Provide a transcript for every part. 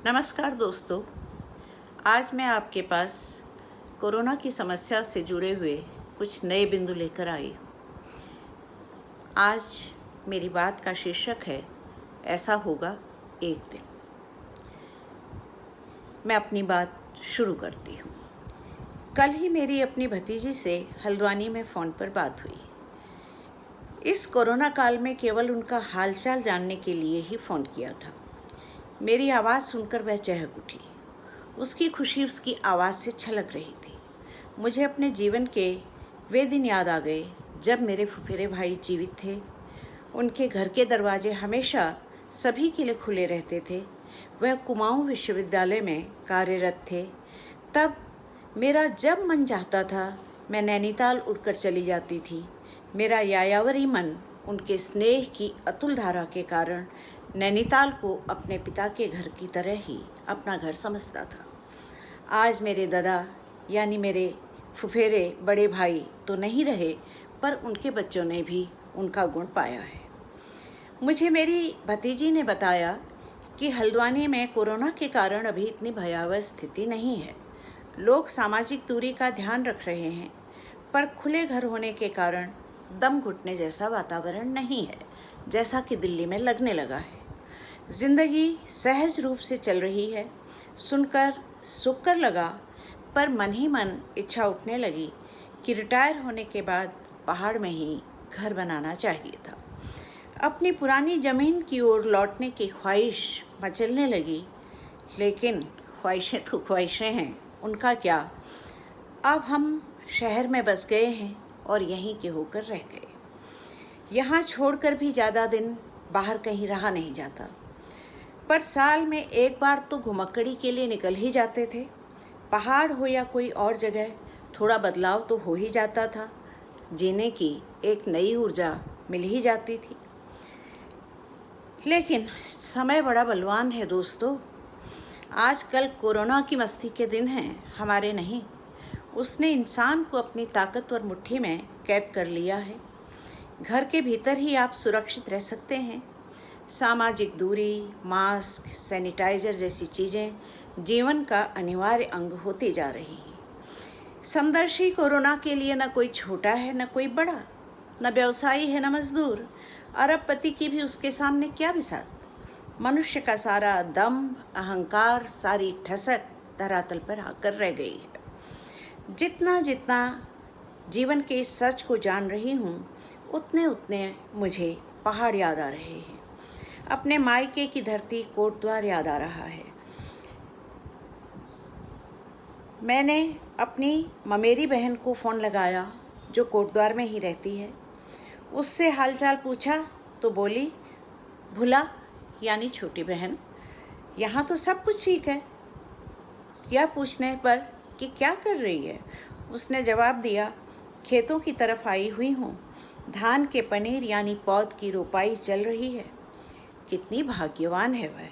नमस्कार दोस्तों। आज मैं आपके पास कोरोना की समस्या से जुड़े हुए कुछ नए बिंदु लेकर आई हूँ। आज मेरी बात का शीर्षक है, ऐसा होगा एक दिन। मैं अपनी बात शुरू करती हूँ। कल ही मेरी अपनी भतीजी से हल्द्वानी में फ़ोन पर बात हुई। इस कोरोना काल में केवल उनका हालचाल जानने के लिए ही फ़ोन किया था। मेरी आवाज़ सुनकर वह चहक उठी। उसकी खुशी उसकी आवाज़ से छलक रही थी। मुझे अपने जीवन के वे दिन याद आ गए जब मेरे फुफेरे भाई जीवित थे। उनके घर के दरवाजे हमेशा सभी के लिए खुले रहते थे। वह कुमाऊं विश्वविद्यालय में कार्यरत थे। तब मेरा जब मन चाहता था मैं नैनीताल उड़कर चली जाती थी। मेरा यायावरी मन उनके स्नेह की अतुल धारा के कारण नैनीताल को अपने पिता के घर की तरह ही अपना घर समझता था। आज मेरे दादा यानी मेरे फुफेरे बड़े भाई तो नहीं रहे, पर उनके बच्चों ने भी उनका गुण पाया है। मुझे मेरी भतीजी ने बताया कि हल्द्वानी में कोरोना के कारण अभी इतनी भयावह स्थिति नहीं है। लोग सामाजिक दूरी का ध्यान रख रहे हैं, पर खुले घर होने के कारण दम घुटने जैसा वातावरण नहीं है, जैसा कि दिल्ली में लगने लगा है। जिंदगी सहज रूप से चल रही है। सुनकर सुक्कर लगा, पर मन ही मन इच्छा उठने लगी कि रिटायर होने के बाद पहाड़ में ही घर बनाना चाहिए था। अपनी पुरानी ज़मीन की ओर लौटने की ख्वाहिश मचलने लगी, लेकिन ख्वाहिशें तो ख्वाहिशें हैं, उनका क्या। अब हम शहर में बस गए हैं और यहीं के होकर रह गए। यहाँ छोड़कर भी ज़्यादा दिन बाहर कहीं रहा नहीं जाता, पर साल में एक बार तो घुमक्कड़ी के लिए निकल ही जाते थे। पहाड़ हो या कोई और जगह, थोड़ा बदलाव तो हो ही जाता था। जीने की एक नई ऊर्जा मिल ही जाती थी। लेकिन समय बड़ा बलवान है दोस्तों। आजकल कोरोना की मस्ती के दिन हैं, हमारे नहीं। उसने इंसान को अपनी ताकतवर मुट्ठी में कैद कर लिया है। घर के भीतर ही आप सुरक्षित रह सकते हैं। सामाजिक दूरी, मास्क, सैनिटाइज़र जैसी चीज़ें जीवन का अनिवार्य अंग होती जा रही हैं। समदर्शी कोरोना के लिए न कोई छोटा है न कोई बड़ा, न व्यवसायी है न मजदूर। अरबपति की भी उसके सामने क्या बिसात। मनुष्य का सारा दम, अहंकार, सारी ठसक धरातल पर आकर रह गई है। जितना जितना जीवन के इस सच को जान रही हूँ, उतने उतने मुझे पहाड़ याद आ रहे हैं। अपने मायके की धरती कोटद्वार याद आ रहा है। मैंने अपनी ममेरी बहन को फ़ोन लगाया, जो कोटद्वार में ही रहती है। उससे हालचाल पूछा तो बोली, भुला यानी छोटी बहन, यहाँ तो सब कुछ ठीक है। यह पूछने पर कि क्या कर रही है, उसने जवाब दिया, खेतों की तरफ आई हुई हूँ। धान के पनीर यानी पौध की रोपाई चल रही है। कितनी भाग्यवान है वह।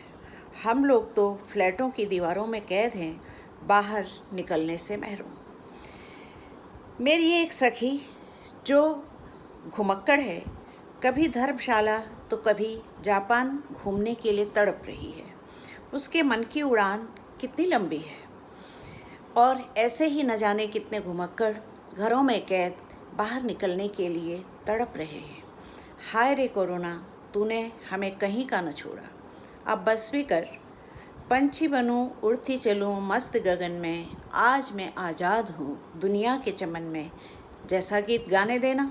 हम लोग तो फ्लैटों की दीवारों में कैद हैं, बाहर निकलने से महरूम। मेरी एक सखी जो घुमक्कड़ है, कभी धर्मशाला तो कभी जापान घूमने के लिए तड़प रही है। उसके मन की उड़ान कितनी लंबी है, और ऐसे ही न जाने कितने घुमक्कड़ घरों में कैद बाहर निकलने के लिए तड़प रहे हैं। हाय रे कोरोना, तूने हमें कहीं का न छोड़ा। अब बस भी कर। पंछी बनूं, उड़ती चलूं मस्त गगन में, आज मैं आज़ाद हूँ दुनिया के चमन में। जैसा गीत गाने देना,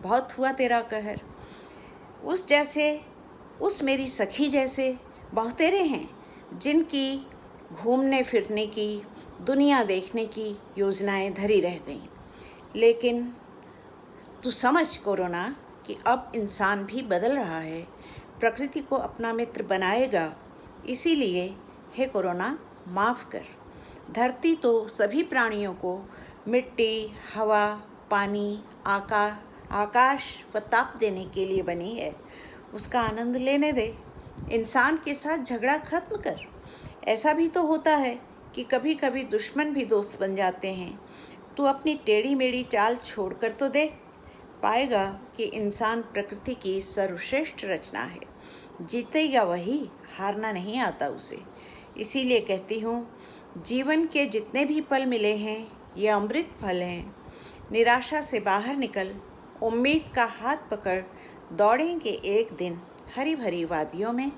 बहुत हुआ तेरा कहर। उस जैसे, उस मेरी सखी जैसे बहुतेरे हैं, जिनकी घूमने फिरने की, दुनिया देखने की योजनाएं धरी रह गईं। लेकिन तू समझ कोरोना कि अब इंसान भी बदल रहा है, प्रकृति को अपना मित्र बनाएगा। इसीलिए हे कोरोना, माफ़ कर। धरती तो सभी प्राणियों को मिट्टी, हवा, पानी, आकाश व ताप देने के लिए बनी है। उसका आनंद लेने दे। इंसान के साथ झगड़ा खत्म कर। ऐसा भी तो होता है कि कभी कभी दुश्मन भी दोस्त बन जाते हैं। तू अपनी टेढ़ी मेढ़ी चाल छोड़कर तो देख, पाएगा कि इंसान प्रकृति की सर्वश्रेष्ठ रचना है। जीतेगा वही, हारना नहीं आता उसे। इसीलिए कहती हूँ, जीवन के जितने भी पल मिले हैं ये अमृत फल हैं। निराशा से बाहर निकल उम्मीद का हाथ पकड़ दौड़ेंगे एक दिन हरी भरी वादियों में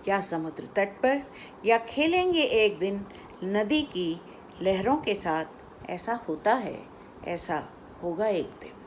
या समुद्र तट पर, या खेलेंगे एक दिन नदी की लहरों के साथ। ऐसा होता है, ऐसा होगा एक दिन।